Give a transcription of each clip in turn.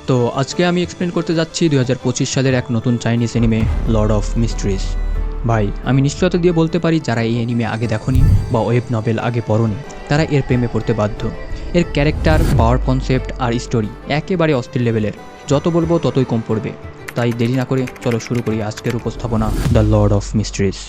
তো আজকে আমি এক্সপ্লেন করতে যাচ্ছি 2025 সালের এক নতুন Chinese anime Lord of mysteries. ভাই, আমি নিশ্চয়তা দিয়ে বলতে পারি যারা এই অ্যানিমে আগে দেখোনি বা ওয়েব নভেল আগে পড়োনি তারা এর প্রেমে পড়তে বাধ্য। এর ক্যারেক্টার, পাওয়ার কনসেপ্ট আর স্টোরি একেবারে অস্থির লেভেলের। যত বলবো ততই কম পড়বে। তাই দেরি না করে চলো শুরু করি আজকের উপস্থাপনা দ্য লর্ড অফ মিস্ট্রিজ।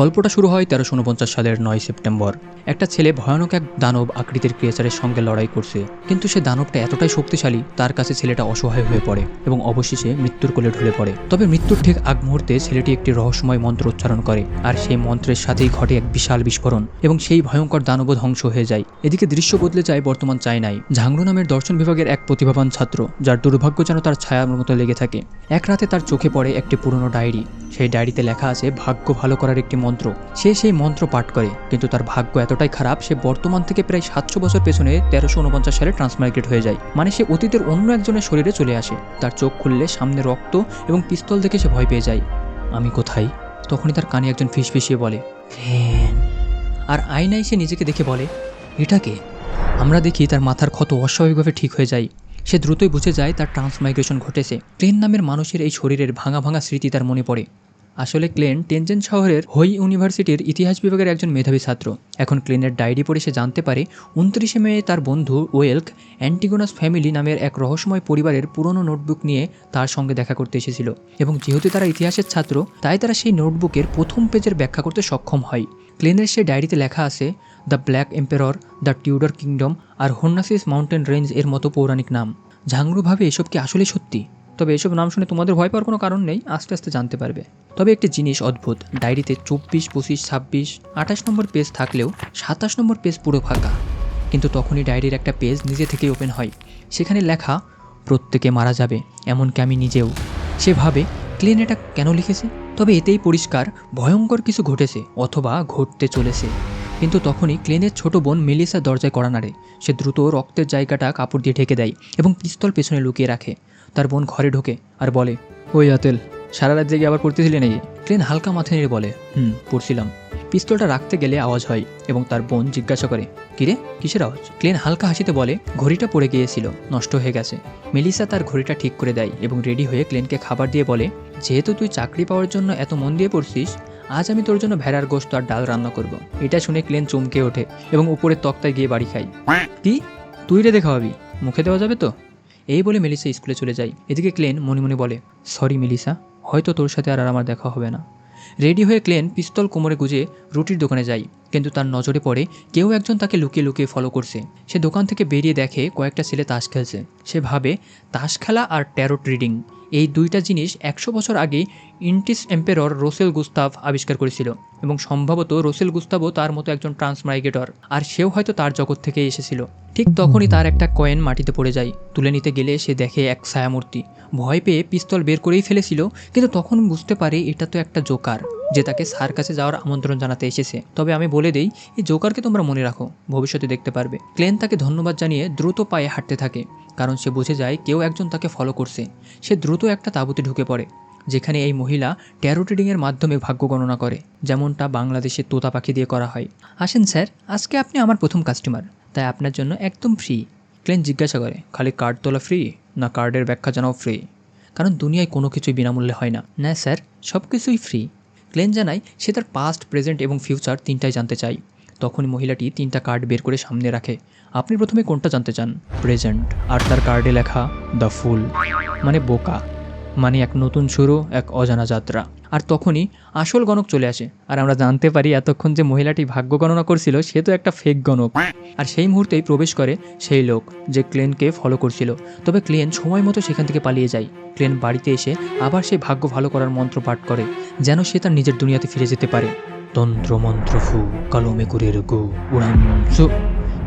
গল্পটা শুরু হয় 1349 সালের 9 সেপ্টেম্বর। একটা ছেলে ভয়ানক এক দানব আকৃতির ক্রিয়েচারের সঙ্গে লড়াই করছে, কিন্তু সে দানবটা এতটাই শক্তিশালী তার কাছে ছেলেটা অসহায় হয়ে পড়ে এবং অবশেষে মৃত্যুর কোলে ঢলে পড়ে। তবে মৃত্যুর ঠিক আগ মুহূর্তে ছেলেটি একটি রহস্যময় মন্ত্র উচ্চারণ করে, আর সেই মন্ত্রের সাথেই ঘটে এক বিশাল বিস্ফোরণ এবং সেই ভয়ঙ্কর দানব ধ্বংস হয়ে যায়। এদিকে দৃশ্য বদলে যায় বর্তমান চায়নায়। ঝাংরু নামের দর্শন বিভাগের এক প্রতিভাবান ছাত্র, যার দুর্ভাগ্য যেন তার ছায়ার মতো লেগে থাকে। এক রাতে তার চোখে পড়ে একটি পুরনো ডায়েরি। সেই ডায়েরিতে লেখা আছে ভাগ্য ভালো করার একটি মন্ত্র। সে সেই মন্ত্র পাঠ করে, কিন্তু তার ভাগ্য এতটাই খারাপ সে বর্তমান থেকে প্রায় 700 বছর পেছনে 1349 সালে ট্রান্সমাইগ্রেট হয়ে যায়। মানে সে অতীতের অন্য একজনের শরীরে চলে আসে। তার চোখ খুললে সামনে রক্ত এবং পিস্তল দেখে সে ভয় পেয়ে যায়। আমি কোথায়? তখনই তার কানে একজন ফিসফিসিয়ে বলে ক্লেন। আর আয়নায় সে নিজেকে দেখে বলে এটা কে? আমরা দেখি তার মাথার ক্ষত অস্বাভাবিকভাবে ঠিক হয়ে যায়। সে দ্রুতই বুঝে যায় তার ট্রান্সমাইগ্রেশন ঘটেছে। ক্লেন নামের মানুষের এই শরীরের ভাঙা ভাঙা স্মৃতি তার মনে পড়ে। আসলে ক্লেন টেনজেন শহরের হোই ইউনিভার্সিটির ইতিহাস বিভাগের একজন মেধাবী ছাত্র। এখন ক্লেনের ডায়েরি পড়ে সে জানতে পারে 29 মে তার বন্ধু ওয়েলক অ্যান্টিগোনাস ফ্যামিলি নামের এক রহস্যময় পরিবারের পুরনো নোটবুক নিয়ে তার সঙ্গে দেখা করতে এসেছিল, এবং যেহেতু তারা ইতিহাসের ছাত্র তাই তারা সেই নোটবুকের প্রথম পেজের ব্যাখ্যা করতে সক্ষম হয়। ক্লেনের সে ডায়েরিতে লেখা আছে the black emperor, the Tudor kingdom আর হোন্নাসিস মাউন্টেন রেঞ্জ এর মতো পৌরাণিক নাম। ঝাংরু ভাবে এসব কি আসলে সত্যি? তবে এসব নাম শুনে তোমাদের ভয় পাওয়ার কোনো কারণ নেই, আস্তে আস্তে জানতে পারবে। তবে একটি জিনিস অদ্ভুত, ডায়েরিতে 24, 25, 26, 28 নম্বর পেজ থাকলেও 27 নম্বর পেজ পুরো ফাঁকা। কিন্তু তখনই ডায়েরির একটা পেজ নিজে থেকেই ওপেন হয়। সেখানে লেখা প্রত্যেকে মারা যাবে, এমনকি আমি নিজেও। সে ভাবে ক্লেন এটা কেন লিখেছে? তবে এতেই পরিষ্কার ভয়ঙ্কর কিছু ঘটেছে অথবা ঘটতে চলেছে। কিন্তু তখনই ক্লেনের ছোট বোন মেলিসা দরজায় কড়া নাড়ে। সে দ্রুত রক্তের জায়গাটা কাপড় দিয়ে ঢেকে দেয় এবং পিস্তল পেছনে লুকিয়ে রাখে। তার বোন ঘরে ঢোকে আর বলে ওই আতেল, সারা রাত জেগে আবার পড়তেছিলি নাকি? ক্লেন হালকা মাথা নেড়ে বলে পড়ছিলাম। পিস্তলটা রাখতে গেলে আওয়াজ হয় এবং তার বোন জিজ্ঞাসা করে কিরে, কিসের আওয়াজ? ক্লেন হালকা হাসিতে বলে ঘড়িটা পড়ে গিয়েছিল, নষ্ট হয়ে গেছে। মেলিসা তার ঘড়িটা ঠিক করে দেয় এবং রেডি হয়ে ক্লেনকে খাবার দিয়ে বলে যেহেতু তুই চাকরি পাওয়ার জন্য এত মন দিয়ে পড়ছিস, আজ আমি তোর জন্য ভেড়ার গোশত আর ডাল রান্না করব। এটা শুনে ক্লেন চমকে ওঠে এবং উপরের তক্তায় গিয়ে বাড়ি খায়। কি তুই রে খাওয়াবি? মুখে দেওয়া যাবে তো? এই বলে মেলিসা স্কুলে চলে যায়। এদিকে ক্লেন মনে মনে বলে সরি মেলিসা, হয়তো তোর সাথে আর আমার দেখা হবে না। রেডি হয়ে ক্লেন পিস্তল কোমরে গুজে রুটির দোকানে যায়, কিন্তু তার নজরে পড়ে কেউ একজন তাকে লুকিয়ে লুকিয়ে ফলো করছে। সে দোকান থেকে বেরিয়ে দেখে কয়েকটা ছেলে তাস খেলছে। সে ভাবে তাস খেলা আর ট্যারোট রিডিং এই দুইটা জিনিস 100 বছর আগে ইন্টিস এম্পেরর রোসেল গুস্তাভ আবিষ্কার করেছিল, এবং সম্ভবত রোসেল গুস্তাভও তার মতো একজন ট্রান্সমাইগ্রেটর, আর সেও হয়তো তার জগৎ থেকে এসেছিল। ঠিক তখনই তার একটা কয়েন মাটিতে পড়ে যায়। তুলে নিতে গেলে সে দেখে এক ছায়ামূর্তি। ভয় পেয়ে পিস্তল বের করেই ফেলেছিল, কিন্তু তখন বুঝতে পারে এটা তো একটা জোকার, যে তাকে স্যার কাছে যাওয়ার আমন্ত্রণ জানাতে এসেছে। তবে আমি বলে দেই, এই জোকারকে তোমরা মনে রাখো, ভবিষ্যতে দেখতে পারবে। ক্লেন তাকে ধন্যবাদ জানিয়ে দ্রুত পায়ে হাঁটতে থাকে, কারণ সে বুঝে যায় কেউ একজন তাকে ফলো করছে। সে দ্রুত একটা তাঁবুতে ঢুকে পড়ে, যেখানে এই মহিলা ট্যারো রিডিংয়ের মাধ্যমে ভাগ্য গণনা করে, যেমনটা বাংলাদেশে তোতা পাখি দিয়ে করা হয়। আসেন স্যার, আজকে আপনি আমার প্রথম কাস্টমার, তাই আপনার জন্য একদম ফ্রি। ক্লেন জিজ্ঞাসা করে খালি কার্ড তোলা ফ্রি, না কার্ডের ব্যাখ্যা জানাও ফ্রি? কারণ দুনিয়ায় কোনো কিছুই বিনামূল্যে হয় না। না স্যার, সব কিছুই ফ্রি। ক্লেন জানায় সে তার পাস্ট, প্রেজেন্ট এবং ফিউচার তিনটাই জানতে চায়। তখন মহিলাটি 3টা কার্ড বের করে সামনে রাখে। আপনি প্রথমে কোনটা জানতে চান? প্রেজেন্ট। আর তার কার্ডে লেখা দ্য ফুল, মানে বোকা, মানে এক নতুন শুরু, এক অজানা যাত্রা। আর তখনই আসল গণক চলে আসে, আর আমরা জানতে পারি এতক্ষণ যে মহিলাটি ভাগ্য গণনা করছিল সে তো একটা ফেক গণক। আর সেই মুহূর্তেই প্রবেশ করে সেই লোক যে ক্লেনকে ফলো করছিল। তবে ক্লেন সময় মতো সেখান থেকে পালিয়ে যায়। ক্লেন বাড়িতে এসে আবার সেই ভাগ্য ভালো করার মন্ত্র পাঠ করে, যেন সে তার নিজের দুনিয়াতে ফিরে যেতে পারে। তন্ত্র মন্ত্র ফু, কালো মেকুরের গু উড়ান সু।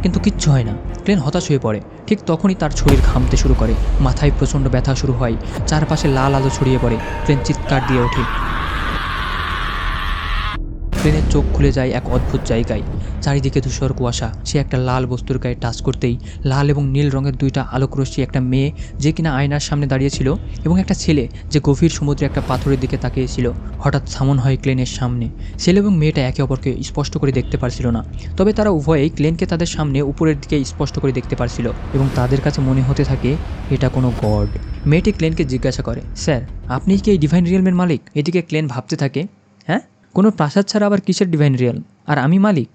কিন্তু কিচ্ছু হয় না। ক্লেন হতাশ হয়ে পড়ে। ঠিক তখনই তার শরীর ঘামতে শুরু করে, মাথায় প্রচণ্ড ব্যথা শুরু হয়, চারপাশে লাল আলো ছড়িয়ে পড়ে। ক্লেন চিৎকার দিয়ে ওঠে। ক্লেনের চোখ খুলে যায় এক অদ্ভুত জায়গায়। চারিদিকে ধূসর কুয়াশা। সে একটা লাল বস্তুর গায়ে টাচ করতেই লাল এবং নীল রঙের দুইটা আলোকরশ্মি, একটা মেয়ে যে কিনা আয়নার সামনে দাঁড়িয়েছিল এবং একটা ছেলে যে গভীর সমুদ্রে একটা পাথরের দিকে তাকিয়েছিল, হঠাৎ সামন হয় ক্লেনের সামনে। ছেলে এবং মেয়েটা একে অপরকে স্পষ্ট করে দেখতে পারছিল না, তবে তারা উভয়েই ক্লেনকে তাদের সামনে উপরের দিকে স্পষ্ট করে দেখতে পারছিল এবং তাদের কাছে মনে হতে থাকে এটা কোনো গড। মেয়েটি ক্লেনকে জিজ্ঞাসা করে, স্যার আপনি কি এই ডিভাইন রিয়েলমের মালিক? এদিকে ক্লেন ভাবতে থাকে, হ্যাঁ, কোনো প্রাসাদ ছাড়া আবার কিসের ডিভাইন রিয়েল, আর আমি মালিক?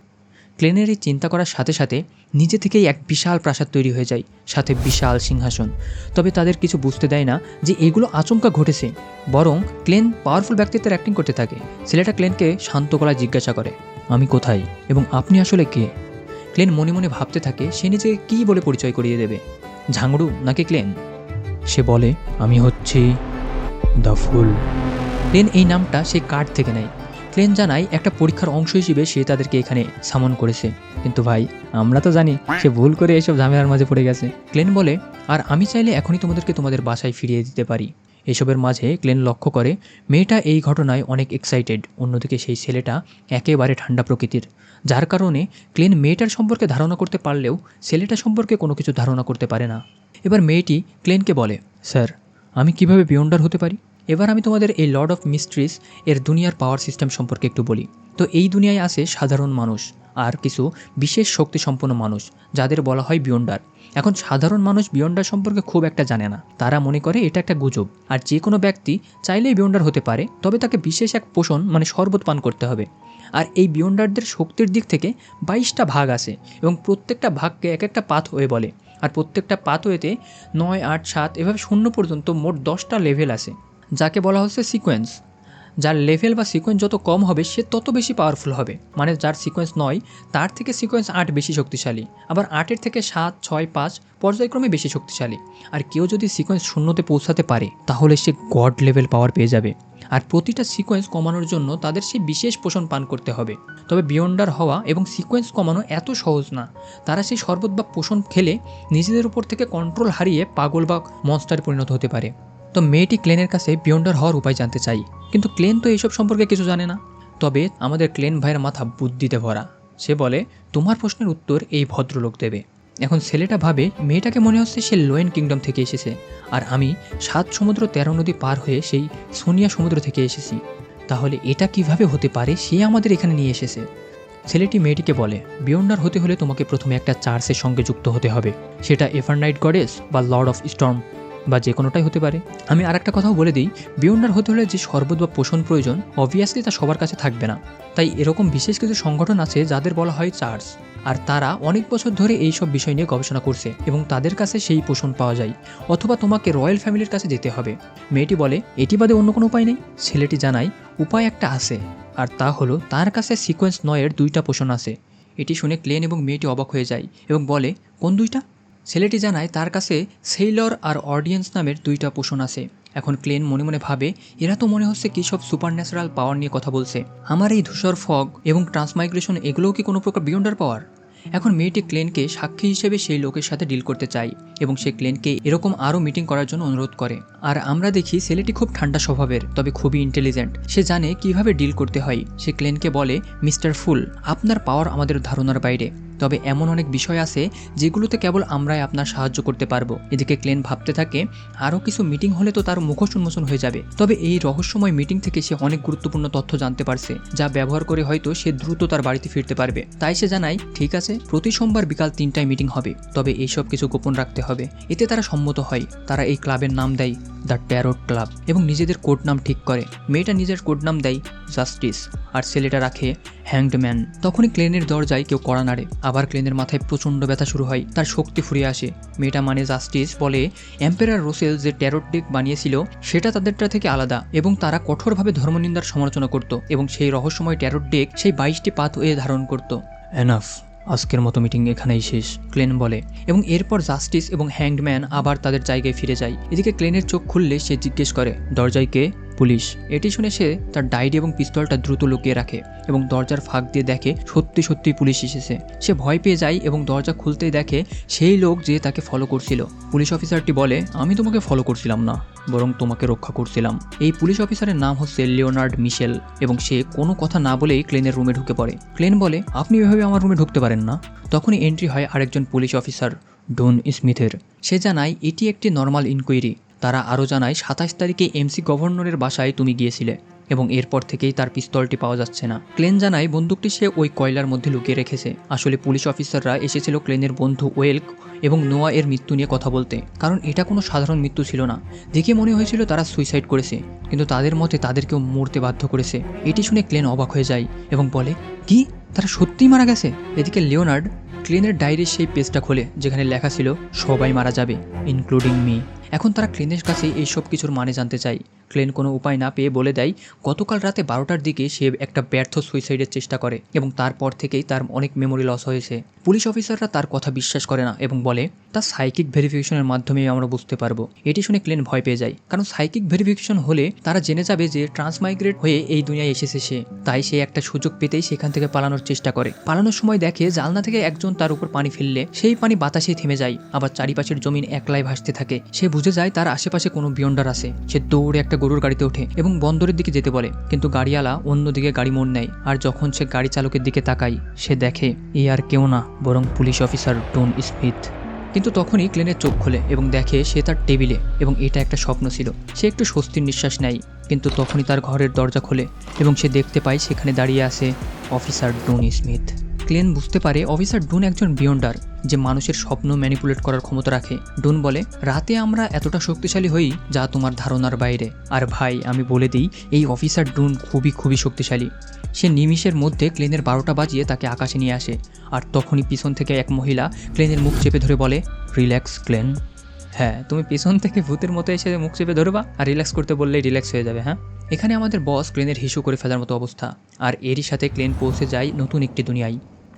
ক্লেনের এই চিন্তা করার সাথে সাথে নিজে থেকেই এক বিশাল প্রাসাদ তৈরি হয়ে যায়, সাথে বিশাল সিংহাসন। তবে তাদের কিছু বুঝতে দেয় না যে এগুলো আচমকা ঘটেছে, বরং ক্লেন পাওয়ারফুল ব্যক্তিত্বের অ্যাক্টিং করতে থাকে। ছেলেটা ক্লেনকে শান্ত গলায় জিজ্ঞাসা করে, আমি কোথায় এবং আপনি আসলে কে? ক্লেন মনে মনে ভাবতে থাকে সে নিজেকে কী বলে পরিচয় করিয়ে দেবে, ঝাংড়ু নাকি ক্লেন? সে বলে, আমি হচ্ছি দ্য ফুল। ক্লেন এই নামটা সে কার্ড থেকে নেয়। ক্লেন জানায় একটা পরীক্ষার অংশ হিসেবে সে তাদেরকে এখানে সামন করেছে, কিন্তু ভাই আমরা তো জানি সে ভুল করে এসব ঝামেলার মাঝে পড়ে গেছে। ক্লেন বলে, আর আমি চাইলে এখনই তোমাদেরকে তোমাদের বাসায় ফিরিয়ে দিতে পারি। এসবের মাঝে ক্লেন লক্ষ্য করে মেয়েটা এই ঘটনায় অনেক এক্সাইটেড, অন্যদিকে সেই ছেলেটা একেবারে ঠান্ডা প্রকৃতির, যার কারণে ক্লেন মেয়েটার সম্পর্কে ধারণা করতে পারলেও ছেলেটা সম্পর্কে কোনো কিছু ধারণা করতে পারে না। এবার মেয়েটি ক্লেনকে বলে, স্যার আমি কিভাবে বিয়ন্ডার হতে পারি? এবার আমি তোমাদের এই লর্ড অফ মিস্ট্রিস এর দুনিয়ার পাওয়ার সিস্টেম সম্পর্কে একটু বলি। তো এই দুনিয়ায় আছে সাধারণ মানুষ আর কিছু বিশেষ শক্তিসম্পন্ন মানুষ যাদের বলা হয় বিয়ন্ডার। এখন সাধারণ মানুষ বিয়ন্ডার সম্পর্কে খুব একটা জানে না, তারা মনে করে এটা একটা গুজব। আর যে কোনো ব্যক্তি চাইলেই বিয়ন্ডার হতে পারে, তবে তাকে বিশেষ এক পোষণ মানে শরবত পান করতে হবে। আর এই বিয়ন্ডারদের শক্তির দিক থেকে 22টা ভাগ আছে এবং প্রত্যেকটা ভাগকে এক একটা পাথওয়ে বলে। আর প্রত্যেকটা পাথওয়েতে 9, 8, 7 এভাবে 0 পর্যন্ত মোট 10টা লেভেল আছে, যাকে বলা হচ্ছে সিকোয়েন্স। যার লেভেল বা সিকোয়েন্স যত কম হবে সে তত বেশি পাওয়ারফুল হবে। মানে যার সিকোয়েন্স 9 তার থেকে সিকোয়েন্স 8 বেশি শক্তিশালী, আবার 8-এর থেকে 7, 6, 5 পর্যায়ক্রমে বেশি শক্তিশালী। আর কেউ যদি সিকোয়েন্স 0-তে পৌঁছাতে পারে তাহলে সে গড লেভেল পাওয়ার পেয়ে যাবে। আর প্রতিটা সিকোয়েন্স কমানোর জন্য তাদের সেই বিশেষ পোষণ পান করতে হবে। তবে বিয়ন্ডার হওয়া এবং সিকোয়েন্স কমানো এত সহজ না। তারা সেই শরবত বা পোষণ খেলে নিজেদের উপর থেকে কন্ট্রোল হারিয়ে পাগল বা মনস্টারে পরিণত হতে পারে। তো মেয়েটি ক্লেনের কাছে বিয়ন্ডার হওয়ার উপায় জানতে চাই, কিন্তু ক্লেন তো এইসব সম্পর্কে কিছু জানে না। তবে আমাদের ক্লেন ভাইয়ের মাথা বুদ্ধিতে ভরা। সে বলে, তোমার প্রশ্নের উত্তর এই ভদ্রলোক দেবে। এখন ছেলেটা ভাবে মেয়েটাকে মনে হচ্ছে সে লোয়েন কিংডম থেকে এসেছে, আর আমি 7 সমুদ্র 13 নদী পার হয়ে সেই সোনিয়া সমুদ্র থেকে এসেছি। তাহলে এটা কিভাবে হতে পারে সে আমাদের এখানে নিয়ে এসেছে? ছেলেটি মেয়েটিকে বলে, বিয়ন্ডার হতে হলে তোমাকে প্রথমে একটা চার্চের সঙ্গে যুক্ত হতে হবে। সেটা এভারনাইট গডেস বা লর্ড অফ স্টর্ম বা যে কোনোটাই হতে পারে। আমি আর একটা কথাও বলে দিই, বিয়ন্ডার হতে হলে যে শরবত বা পোষণ প্রয়োজন অবভিয়াসলি তা সবার কাছে থাকবে না। তাই এরকম বিশেষ কিছু সংগঠন আছে যাদের বলা হয় চার্চ, আর তারা অনেক বছর ধরে এই সব বিষয় নিয়ে গবেষণা করছে এবং তাদের কাছে সেই পোষণ পাওয়া যায়। অথবা তোমাকে রয়্যাল ফ্যামিলির কাছে যেতে হবে। মেয়েটি বলে, এটি বাদে অন্য কোনো উপায় নেই? ছেলেটি জানায়, উপায় একটা আছে, আর তা হলো তার কাছে সিকোয়েন্স 9-এর 2টা পোষণ আছে। এটি শুনে ক্লেন এবং মেয়েটি অবাক হয়ে যায় এবং বলে, কোন 2টা? ছেলেটি জানায় তার কাছে সেইলর আর অডিয়েন্স নামের 2টা পোষণ আছে। এখন ক্লেন মনে মনে ভাবে, এরা তো মনে হচ্ছে কী সব সুপার ন্যাচারাল পাওয়ার নিয়ে কথা বলছে। আমার এই ধূসর ফগ এবং ট্রান্সমাইগ্রেশন এগুলোও কি কোনো প্রকার বিয়ন্ডার পাওয়ার? এখন মেয়েটি ক্লেনকে সাক্ষী হিসেবে সেই লোকের সাথে ডিল করতে চায় এবং সে ক্লেনকে এরকম আরও মিটিং করার জন্য অনুরোধ করে। আর আমরা দেখি ছেলেটি খুব ঠান্ডা স্বভাবের, তবে খুবই ইন্টেলিজেন্ট। সে জানে কিভাবে ডিল করতে হয়। সে ক্লেনকে বলে, মিস্টার ফুল, আপনার পাওয়ার আমাদের ধারণার বাইরে, তবে এমন অনেক বিষয় আছে যেগুলোতে কেবল আমরাই আপনার সাহায্য করতে পারবো। এদিকে ক্লেন ভাবতে থাকে, আরও কিছু মিটিং হলে তো তার মুখোশ উন্মোচন হয়ে যাবে। তবে এই রহস্যময় মিটিং থেকে সে অনেক গুরুত্বপূর্ণ তথ্য জানতে পারছে, যা ব্যবহার করে হয়তো সে দ্রুত তার বাড়িতে ফিরতে পারবে। তাই সে জানায়, ঠিক আছে, প্রতি সোমবার বিকাল 3টায় মিটিং হবে, তবে এইসব কিছু গোপন রাখতে হবে। এতে তারা সম্মত হয়। তারা এই ক্লাবের নাম দেয় দ্য ট্যারোট ক্লাব এবং নিজেদের কোড নাম ঠিক করে। মেয়েটা নিজের কোড নাম দেয় জাস্টিস, আর ছেলেটা রাখে হ্যাংড ম্যান। তখনই ক্লেনের দরজায় কেউ কড়া নাড়ে। আবার ক্লেনের মাথায় প্রচণ্ড ব্যথা শুরু হয়, তার শক্তি ফুরিয়ে আসে। মেয়েটা মানে জাস্টিস বলে, এম্পেরার রোসেল যে ট্যারোট ডেক বানিয়েছিল সেটা তাদেরটা থেকে আলাদা এবং তারা কঠোরভাবে ধর্মনিন্দার সমালোচনা করত এবং সেই রহস্যময় ট্যারোট ডেক সেই 22টি পাথওয়ে ধারণ করত। এনাফ, আজকের মতো মিটিং এখানেই শেষ, ক্লেন বলে, এবং এরপর জাস্টিস এবং হ্যাংডম্যান আবার তাদের জায়গায় ফিরে যায়। এদিকে ক্লেনের চোখ খুললে সে জিজ্ঞেস করে, দরজায় কে? পুলিশ। এটি শুনে সে তার ডায়েরি এবং পিস্তলটা দ্রুত লুকিয়ে রাখে এবং দরজার ফাঁক দিয়ে দেখে সত্যি সত্যি পুলিশ এসেছে। সে ভয় পেয়ে যায় এবং দরজা খুলতেই দেখে সেই লোক যে তাকে ফলো করছিল। পুলিশ অফিসারটি বলে, আমি তোমাকে ফলো করছিলাম না, বরং তোমাকে রক্ষা করছিলাম। এই পুলিশ অফিসারের নাম হচ্ছে লিওনার্ড মিশেল এবং সে কোনো কথা না বলেই ক্লেনের রুমে ঢুকে পড়ে। ক্লেন বলে, আপনি এভাবে আমার রুমে ঢুকতে পারেন না। তখনই এন্ট্রি হয় আরেকজন পুলিশ অফিসার ডন স্মিথের। সে জানায় এটি একটি নর্মাল ইনকোয়ারি। তারা আরও জানায় 27 তারিখে এমসি গভর্নরের বাসায় তুমি গিয়েছিলে এবং এরপর থেকেই তার পিস্তলটি পাওয়া যাচ্ছে না। ক্লেন জানায় বন্দুকটি সে ওই কয়লার মধ্যে লুকিয়ে রেখেছে। আসলে পুলিশ অফিসাররা এসেছিল ক্লেনের বন্ধু ওয়েলক এবং নোয়া এর মৃত্যু নিয়ে কথা বলতে, কারণ এটা কোনো সাধারণ মৃত্যু ছিল না। দেখে মনে হয়েছিল তারা সুইসাইড করেছে, কিন্তু তাদের মতে তাদেরকেও মরতে বাধ্য করেছে। এটি শুনে ক্লেন অবাক হয়ে যায় এবং বলে, কি তারা সত্যিই মারা গেছে? এদিকে লিওনার্ড ক্লেনের ডায়েরির সেই পেজটা খোলে যেখানে লেখা ছিল সবাই মারা যাবে, ইনক্লুডিং মি। এখন তারা ক্লেনের কাছে এইসব কিছুর মানে জানতে চায়। ক্লেন কোনো উপায় না পেয়ে বলে দেয় গতকাল রাতে 12টার দিকে সে একটা ব্যর্থ সুইসাইডের চেষ্টা করে এবং তারপর থেকেই তার অনেক মেমোরি লস হয়েছে। পুলিশ অফিসাররা তার কথা বিশ্বাস করে না এবং বলে তার সাইকিক ভেরিফিকেশনের মাধ্যমেই আমরা বুঝতে পারবো। এটি শুনে ক্লেন ভয় পেয়ে যায়, কারণ সাইকিক ভেরিফিকেশন হলে তারা জেনে যাবে যে ট্রান্সমাইগ্রেট হয়ে এই দুনিয়ায় এসেছে সে। তাই সে একটা সুযোগ পেতেই সেখান থেকে পালানোর চেষ্টা করে। পালানোর সময় দেখে জানলা থেকে একজন তার উপর পানি ফেললে সেই পানি বাতাসে থেমে যায়, আবার চারিপাশের জমিন একলাই ভাসতে থাকে। সে বুঝে যায় তার আশেপাশে কোনো বিয়ন্ডার আছে। সে দৌড়ে একটা গরুর গাড়িতে ওঠে এবং বন্দরের দিকে যেতে বলে, কিন্তু গাড়িওয়ালা অন্যদিকে গাড়ি মোড় নেয়। আর যখন সে গাড়ি চালকের দিকে তাকায় সে দেখে এ আর কেউ না, বরং পুলিশ অফিসার ডন স্মিথ। কিন্তু তখনই ক্লেনের চোখ খোলে এবং দেখে সে তার টেবিলে এবং এটা একটা স্বপ্ন ছিল। সে একটু স্বস্তির নিঃশ্বাস নেয়, কিন্তু তখনই তার ঘরের দরজা খোলে এবং সে দেখতে পায় সেখানে দাঁড়িয়ে আছে অফিসার ডন স্মিথ। ক্লেন বুঝতে পারে অফিসার ডুন একজন বিয়ন্ডার যে মানুষের স্বপ্ন ম্যানিপুলেট করার ক্ষমতা রাখে। ডুন বলে, রাতে আমরা এতটা শক্তিশালী হই যা তোমার ধারণার বাইরে। আর ভাই আমি বলে দিই, এই অফিসার ডুন খুবই শক্তিশালী। সে নিমিষের মধ্যে ক্লেনের 12টা বাজিয়ে তাকে আকাশে নিয়ে আসে। আর তখনই পিছন থেকে এক মহিলা ক্লেনের মুখ চেপে ধরে বলে, রিল্যাক্স ক্লেন। হ্যাঁ, তুমি পিছন থেকে ভূতের মতো এসে মুখ চেপে ধরবা আর রিল্যাক্স করতে বললেই রিল্যাক্স হয়ে যাবে। হ্যাঁ, এখানে আমাদের বস ক্লেনের হিসু করে ফেলার মতো অবস্থা। আর এরই সাথে ক্লেন পৌঁছে যায় নতুন একটি দুনিয়ায়,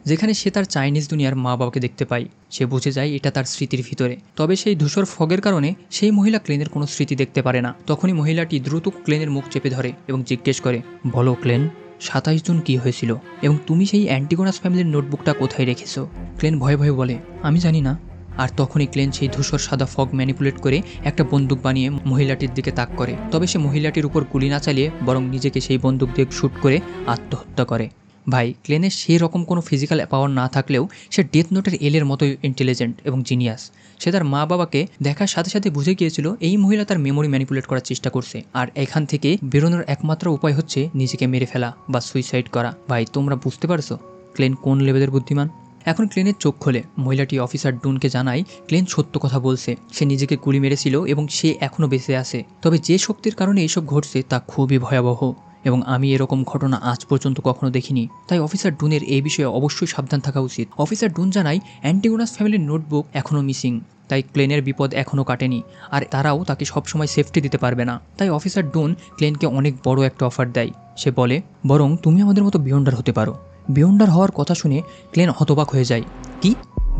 যেখানে সে তার চাইনিজ দুনিয়ার মা বাবাকে দেখতে পায়। সে বুঝে যায় এটা তার স্মৃতির ভিতরে। তবে সেই ধূসর ফগের কারণে সেই মহিলা ক্লেনের কোনো স্মৃতি দেখতে পারে না। তখনই মহিলাটি দ্রুত ক্লেনের মুখ চেপে ধরে এবং জিজ্ঞেস করে, বলো ক্লেন, 27 জুন কী হয়েছিল এবং তুমি সেই অ্যান্টিগোনাস ফ্যামিলির নোটবুকটা কোথায় রেখেছো? ক্লেন ভয়ে ভয়ে বলে, আমি জানি না। আর তখনই ক্লেন সেই ধূসর সাদা ফগ ম্যানিপুলেট করে একটা বন্দুক বানিয়ে মহিলাটির দিকে তাক করে। তবে সে মহিলাটির উপর গুলি না চালিয়ে বরং নিজেকে সেই বন্দুক দিয়ে শ্যুট করে আত্মহত্যা করে। ভাই, ক্লেনের সেই রকম কোনো ফিজিক্যাল পাওয়ার না থাকলেও সে ডেথ নোটের এলের মতোই ইন্টেলিজেন্ট এবং জিনিয়াস। সে তার মা বাবাকে দেখার সাথে সাথে বুঝে গিয়েছিল এই মহিলা তার মেমোরি ম্যানিপুলেট করার চেষ্টা করছে। আর এখান থেকে বেরোনোর একমাত্র উপায় হচ্ছে নিজেকে মেরে ফেলা বা সুইসাইড করা। ভাই, তোমরা বুঝতে পারছো ক্লেন কোন লেভেলের বুদ্ধিমান? এখন ক্লেনের চোখ খোলে। মহিলাটি অফিসার ডুনকে জানায় ক্লেন সত্য কথা বলছে, সে নিজেকে গুলি মেরেছিল এবং সে এখনও বেঁচে আছে। তবে যে শক্তির কারণে এইসব ঘটছে তা খুবই ভয়াবহ এবং আমি এরকম ঘটনা আজ পর্যন্ত কখনো দেখিনি। তাই অফিসার ডুনের এই বিষয়ে অবশ্যই সাবধান থাকা উচিত। অফিসার ডুন জানায় অ্যান্টিগোনাস ফ্যামিলির নোটবুক এখনও মিসিং, তাই ক্লেনের বিপদ এখনও কাটেনি আর তারাও তাকে সবসময় সেফটি দিতে পারবে না। তাই অফিসার ডুন ক্লেনকে অনেক বড় একটা অফার দেয়। সে বলে, বরং তুমি আমাদের মতো বিয়ন্ডার হতে পারো। বিয়ন্ডার হওয়ার কথা শুনে ক্লেন হতবাক হয়ে যায়। কি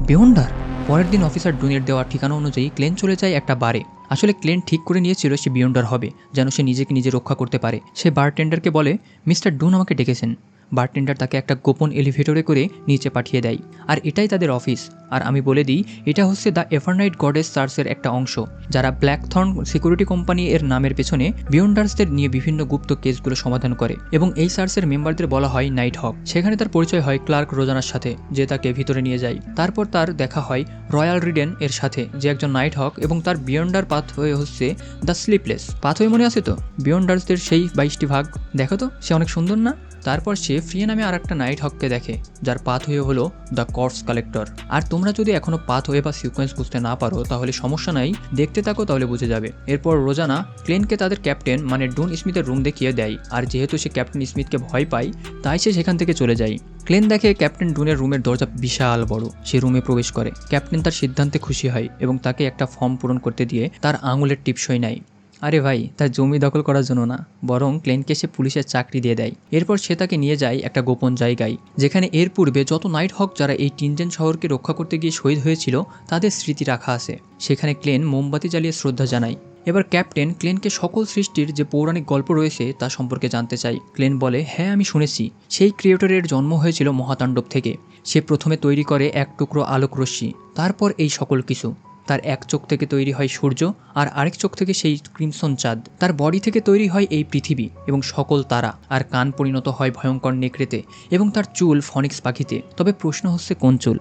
বিয়ন্ডার? পরের দিন অফিসার ডুনের দেওয়া ঠিকানা অনুযায়ী ক্লেন চলে যায় একটা বারে। আসলে ক্লেন ঠিক করে নিয়েছিল সে বিয়ন্ডার হবে, যেন সে নিজেকে নিজে রক্ষা করতে পারে। সে বারটেন্ডারকে বলে, মিস্টার ডুন আমাকে ডেকেছেন। বারটেন্ডার তাকে একটা গোপন এলিভেটরে করে নিচে পাঠিয়ে দেয়। আর এটাই তাদের অফিস। আর আমি বলে দিই, এটা হচ্ছে দ্য এভারনাইট গডেস চার্চের একটা অংশ, যারা ব্ল্যাকথর্ন সিকিউরিটি কোম্পানি এর নামের পেছনে বিয়ন্ডার্সদের নিয়ে বিভিন্ন গুপ্ত কেসগুলো সমাধান করে। এবং এই চার্চের মেম্বারদের বলা হয় নাইট হক। সেখানে তার পরিচয় হয় ক্লার্ক রোজানার সাথে, যে তাকে ভিতরে নিয়ে যায়। তারপর তার দেখা হয় রয়্যাল রিডেন এর সাথে, যে একজন নাইট হক, এবং তার বিয়ন্ডার পাথওয়ে হচ্ছে দ্য স্লিপলেস পাথওয়ে। মনে আছে তো বিয়ন্ডার্সদের সেই 22টি ভাগ? দেখো তো সে অনেক সুন্দর না? তারপর সে ফ্রিয়ে নামে আর একটা নাইট হককে দেখে, যার পাথওয়ে হলো দ্য কর্পস কালেক্টর। আর তোমরা যদি এখনো পাথওয়ে বা সিকোয়েন্স বুঝতে না পারো তাহলে সমস্যা নাই, দেখতে থাকো তাহলে বুঝে যাবে। এরপর রোজানা ক্লেনকে তাদের ক্যাপ্টেন মানে ডুন স্মিথের রুম দেখিয়ে দেয়। আর যেহেতু সে ক্যাপ্টেন স্মিথকে ভয় পায় তাই সে সেখান থেকে চলে যায়। ক্লেন দেখে ক্যাপ্টেন ডুনের রুমের দরজা বিশাল বড়। সে রুমে প্রবেশ করে। ক্যাপ্টেন তার সিদ্ধান্তে খুশি হয় এবং তাকে একটা ফর্ম পূরণ করতে দিয়ে তার আঙুলের টিপসই নেয়। আরে ভাই, তার জমি দখল করার জন্য না, বরং ক্লেনকে সে পুলিশের চাকরি দিয়ে দেয়। এরপর সে তাকে নিয়ে যায় একটা গোপন জায়গায়, যেখানে এর পূর্বে যত নাইট হক যারা এই টিনজেন শহরকে রক্ষা করতে গিয়ে শহীদ হয়েছিল তাদের স্মৃতি রাখা আছে। সেখানে ক্লেন মোমবাতি জ্বালিয়ে শ্রদ্ধা জানায় এবার ক্যাপ্টেন ক্লেনকে সকল সৃষ্টির যে পৌরাণিক গল্প রয়েছে তা সম্পর্কে জানতে চায়। ক্লেন বলে, হ্যাঁ আমি শুনেছি সেই ক্রিয়েটরের জন্ম হয়েছিল মহাতাণ্ডব থেকে। সে প্রথমে তৈরি করে এক টুকরো আলোক রশ্মি, তারপর এই সকল কিছু। তার এক চোখ থেকে তৈরি হয় সূর্য, আর আরেক চোখ থেকে সেই ক্রিমসন চাঁদ। তার বডি থেকে তৈরি হয় এই পৃথিবী এবং সকল তারা, আর কান পরিণত হয় ভয়ঙ্কর নেকড়েতে, এবং তার চুল ফনিক্স পাখিতে। তবে প্রশ্ন হচ্ছে কোন চুল?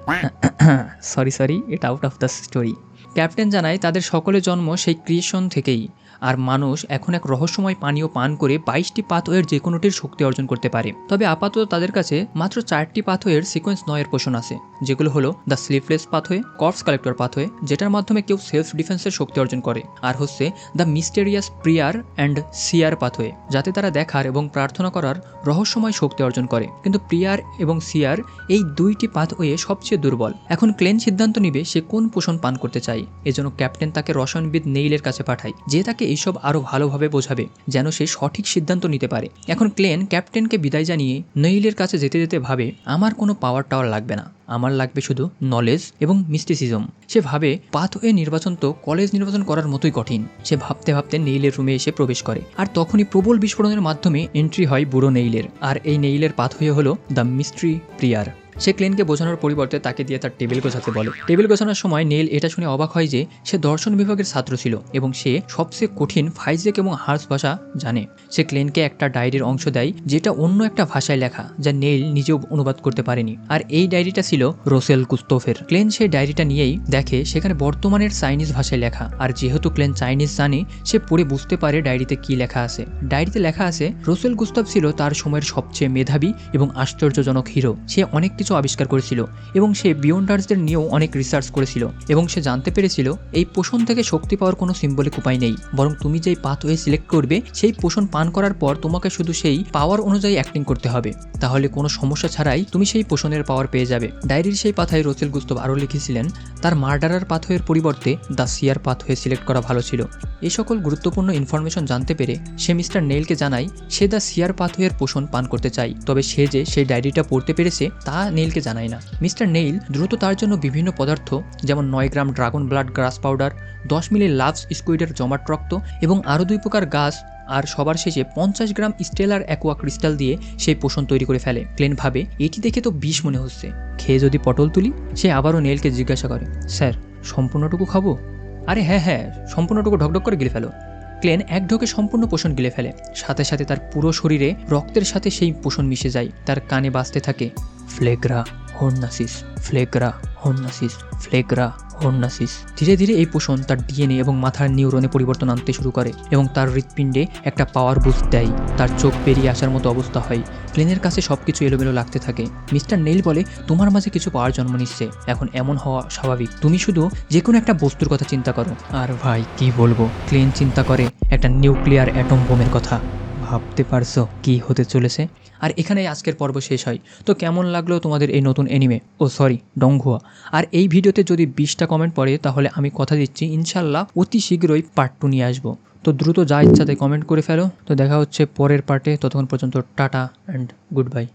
সরি, এটা out of the story. Captain জানায় তাদের সকলের জন্ম সেই ক্রিয়েশন থেকেই, আর মানুষ এখন এক রহস্যময় পানীয় পান করে 22টি পাথওয়ের যে কোনোটির শক্তি অর্জন করতে পারে। তবে আপাতত তাদের কাছে মাত্র 4টি পাথওয়ের সিকোয়েন্স 9 পোষণ আছে, যেগুলো হলো the sleepless pathway, corps collector pathway, যেটার মাধ্যমে কেউ সেলফ ডিফেন্সের শক্তি অর্জন করে, আর হচ্ছে দ্য মিস্টেরিয়াস প্রিয়ার অ্যান্ড সিয়ার পাথওয়ে, যাতে তারা দেখার এবং প্রার্থনা করার রহস্যময় শক্তি অর্জন করে। কিন্তু প্রিয়ার এবং সিয়ার এই 2টি পাথওয়ে সবচেয়ে দুর্বল। এখন ক্লেন সিদ্ধান্ত নিবে সে কোন পোষণ পান করতে চায়। এজন্য ক্যাপ্টেন তাকে রসায়নবিদ নেইলের কাছে পাঠায়, যে তাকে এইসব আরও ভালোভাবে বোঝাবে যেন সে সঠিক সিদ্ধান্ত নিতে পারে। এখন ক্লেন ক্যাপ্টেনকে বিদায় জানিয়ে নেইলের কাছে যেতে যেতে ভাবে, আমার কোনো পাওয়ার টাওয়ার লাগবে না, আমার লাগবে শুধু নলেজ এবং মিস্টিসিজম। সে ভাবে পাথওয়ে নির্বাচন তো কলেজ নির্বাচন করার মতোই কঠিন। সে ভাবতে ভাবতে নেইলের রুমে এসে প্রবেশ করে, আর তখনই প্রবল বিস্ফোরণের মাধ্যমে এন্ট্রি হয় বুড়ো নেইলের। আর এই নেইলের পাথওয়ে হলো দ্য মিস্ট্রি প্রিয়ার। সে ক্লেনকে বোঝানোর পরিবর্তে তাকে দিয়ে তার টেবিল গোছাতে বলে। টেবিল গোছানোর সময় নেইল এটা শুনে অবাক হয় যে সে দর্শন বিভাগের ছাত্র ছিল এবং সে সবচেয়ে কঠিন ফাইজেক এবং হার্স ভাষা জানে। সে ক্লেনকে একটা ডায়েরির অংশ দেয়, যেটা অন্য একটা ভাষায় লেখা, যা নেইল নিজেও অনুবাদ করতে পারেনি। আর এই ডায়েরিটা ছিল রোসেল গুস্তোফের। ক্লেন সেই ডায়েরিটা নিয়েই দেখে সেখানে বর্তমানের চাইনিজ ভাষায় লেখা, আর যেহেতু ক্লেন চাইনিজ জানে, সে পড়ে বুঝতে পারে ডায়েরিতে কি লেখা আছে। ডায়েরিতে লেখা আছে, রোসেল গুস্তাভ ছিল তার সময়ের সবচেয়ে মেধাবী এবং আশ্চর্যজনক হিরো। সে অনেক কিছু আবিষ্কার করেছিল এবং সে বিয়ন্ডার্সদের নিয়েও অনেক রিসার্চ করেছিল, এবং সে জানতে পেরেছিল এই পোষণ থেকে শক্তি পাওয়ার কোনো সিম্বলিক উপায় নেই, বরং তুমি যেই পাথওয়ে সিলেক্ট করবে সেই পোষণ পান করার পর তোমাকে শুধু সেই পাওয়ার অনুযায়ী অ্যাক্টিং করতে হবে, তাহলে কোনো সমস্যা ছাড়াই তুমি সেই পোষণের পাওয়ার পেয়ে যাবে। ডায়েরির সেই পাথায় রোসেল গুস্তভ আরও লিখেছিলেন, তার মার্ডারার পাথওয়ের পরিবর্তে দ্য সিয়ার পাথওয়ে সিলেক্ট করা ভালো ছিল। এই সকল গুরুত্বপূর্ণ ইনফরমেশন জানতে পেরে সে মিস্টার নেইলকে জানায় সে দ্য সিয়ার পাথওয়ের পোষণ পান করতে চায়। তবে সে যে সেই ডায়েরিটা পড়তে পেরেছে তা নেইলকে জানায় না। মিস্টার নেইল দ্রুত তার জন্য বিভিন্ন পদার্থ, যেমন 9 গ্রাম ড্রাগন ব্লাড গ্রাস পাউডার, 10 মিলি লাভস স্কুইডের জমাট রক্ত এবং আরও 2 প্রকার গাছ, আর সবার শেষে 50 গ্রাম স্টেলার অ্যাকোয়া ক্রিস্টাল দিয়ে সেই পোষণ তৈরি করে ফেলে। ক্লেন ভাবে এটি দেখে তো বিষ মনে হচ্ছে, খেয়ে যদি পটল তুলি। সে আবারও নেইলকে জিজ্ঞাসা করে, স্যার সম্পূর্ণটুকু খাবো? আরে হ্যাঁ, সম্পূর্ণটুকু ঢকঢক করে গিলে ফেলো। ক্লেন এক ঢোকে সম্পূর্ণ পোষণ গিলে ফেলে। সাথে সাথে তার পুরো শরীরে রক্তের সাথে সেই পোষণ মিশে যায়। তার কানে বাজতে থাকে, ফ্লেগ্রা হর্নাসিস, ফ্লেগ্রা হর্নাসিস, ফ্লেগ্রা হর্নাসিস। ধীরে ধীরে এই পোষণ তার ডিএনএ এবং মাথার নিউরনে পরিবর্তন আনতে শুরু করে এবং তার হৃৎপিণ্ডে একটা পাওয়ার বুস্ট দেয়। তার চোখ বেরিয়ে আসার মতো অবস্থা হয়। ক্লেনের কাছে সবকিছু এলোমেলো লাগতে থাকে। মিস্টার নেইল বলে, তোমার মাঝে কিছু পাওয়ার জন্ম নিচ্ছে, এখন এমন হওয়া স্বাভাবিক। তুমি শুধু যে কোনো একটা বস্তুর কথা চিন্তা করো। আর ভাই কি বলবো, ক্লেন চিন্তা করে একটা নিউক্লিয়ার অ্যাটম বোমের কথা। ভাবতে পারছো কি হতে চলেছে? আর এখানেই আজকের পর্ব শেষ হয়। তো কেমন লাগলো তোমাদের এই নতুন অ্যানিমে, ডংহুয়া? আর এই ভিডিওতে যদি 20টা কমেন্ট পড়ে তাহলে আমি কথা দিচ্ছি ইনশাল্লাহ অতি শীঘ্রই পার্ট 2 নিয়ে আসবো। তো দ্রুত যা ইচ্ছাতে কমেন্ট করে ফেলো। তো দেখা হচ্ছে পরের পার্টে, ততক্ষণ পর্যন্ত টাটা অ্যান্ড গুড বাই।